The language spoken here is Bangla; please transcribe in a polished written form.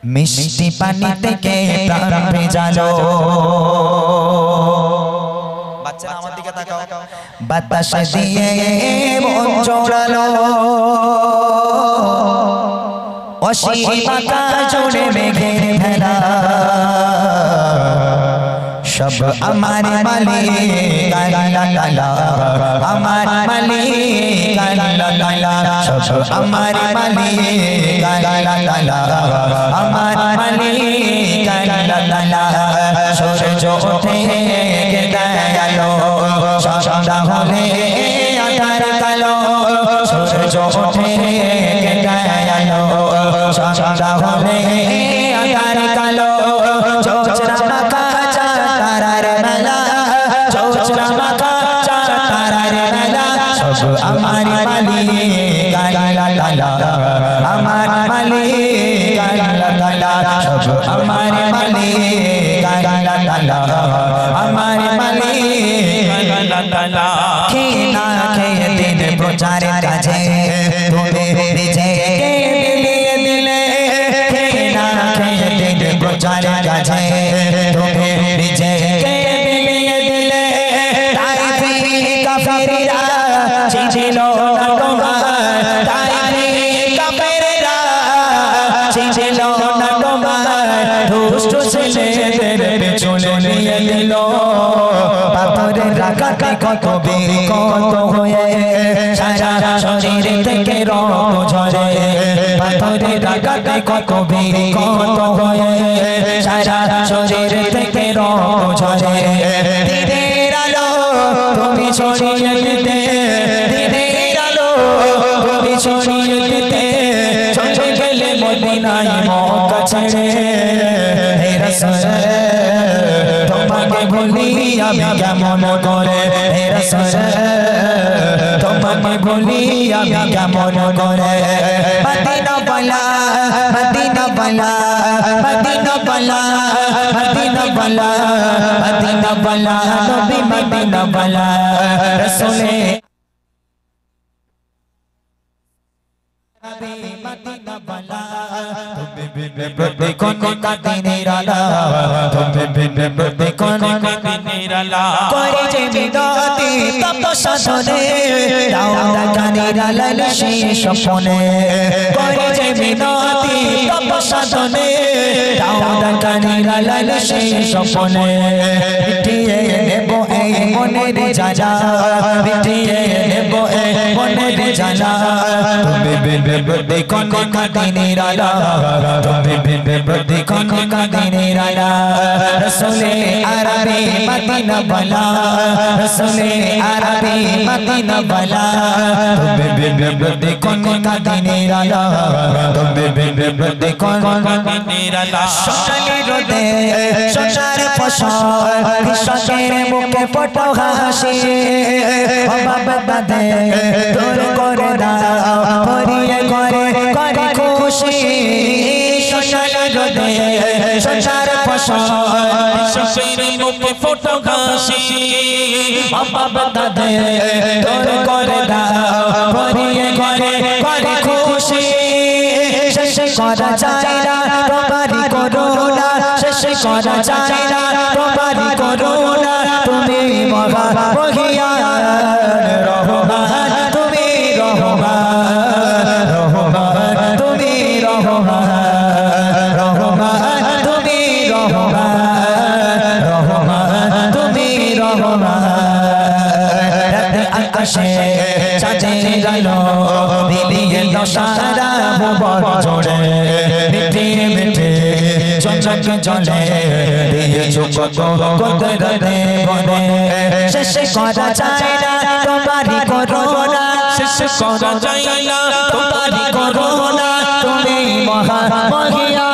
মিষ্টি পানি থেকে প্রাণ ভেজালো বাচ্চারা আমার দিকে তাকাও বাতাস দিয়ে মন জোড়ালো অসীম আকাশ জুড়ে মেঘের ভেলা সব আমার মালিক আল্লাহ আমার মালিক আল্লাহ সব আমার মালিক আল্লাহ আমার মালিক আল্লাহ সূর্য ওঠে দয়ালো সন্ধ্যা হলে আঁধার কালো সূর্য ওঠে দয়ালো সন্ধ্যা হলে আঁধার কালো চোচরা মাখা তারার মেলা চোচরা মাখা তারার মেলা সব আমার মালিক আল্লাহ আমার মালিক আল্লাহ সব আমার মালিক আল্লাহ আমার মালিক আল্লাহ খেয়ে না খেয়ে দিন প্রচারের কাজে তুমি নিজেকে বিলিয়ে দিলে খেয়ে না খেয়ে দিন প্রচারের কাজে তুমি নিজেকে বিলিয়ে দিলে তাই কাফেররা ছিল না তোমার তাই কাফেররা ছিল না তোমার দুষ্ট ছেলেদের পেছনে নিয়ে দিল পাথরের রাখাতে কত বিকত হয়ে সারা শরীর থেকে রক্ত ঝরে পাথরের রাখাতে কত বিকত হয়ে সারা শরীর থেকে রক্ত ঝরে দিনের আলো তুমি ছড়িয়ে দিতে দিনের আলো তুমি ছড়িয়ে দিতে চলে গেলে মদিনায় মক্কা ছেড়ে হে রাসূল তোমাকে ভুলি আমি কেমন করে হে রাসূল তোমাকে ভুলি আমি কেমন করে মদিনা বালা মদিনা বালা মদিনা বালা মদিনা বালা মদিনা বালা নবী মদিনা বালা রাসূল মদিনা বালা তুমি বিনে প্রতি কোন কাদিনের আলা তুমি বিনে প্রতি কোন কাদিনের আলা করে যে বিদাতি তপস্যা ধরে দাউদ কাদির আলাল সেই স্বপ্নে করে যে বিদাতি তপস্যা ধরে দাউদ কাদির আলাল সেই স্বপ্নে মিটিয়ে নেব এই মনের জ্বালা মিটিয়ে নেব এই মনের জ্বালা তুমি বিনে প্রতি কোন কাদিনের আলা তুমি বিনে প্রতি কোন কাদিনের আলা রাসূলে আরবি মদিনা বালা রাসূলে আরবি মদিনা বালা তুমি বিনে প্রতি কোন কাদিনের আলা তুমি বিনে প্রতি কোন কাদিনের আলা সকালে রোদে সকার ফসল কৃষকের মুখে ফটো হাসি অভাব বাদে দূর করে দাও ভরিয়ে করে করে খুশি সকালে রোদে সকার ফসল কৃষকের মুখে ফটো হাসি অভাব বাদে দূর করে দাও ভরিয়ে করে করে খুশি শেষ করা যায় না তোমারি করুণা শেষ করা যায় না তোমারি করুণা তুমি মহা মহিয়ান রহমান তুমি রহমান রহমান তুমি রহমান রহমান তুমি রহমান রহমান তুমি রহমান রাত আকাশে চাঁদের আলো বিলিয়ে সারা ভুবন জুড়ে মিঠে মিঠে চঞ্চল জলে দিয়েছো কত কুদরতে বনে শেষ করা যায় না তোমারি করুণা শেষ করা যায় না তোমারি করুণা তুমি মহা মহিয়া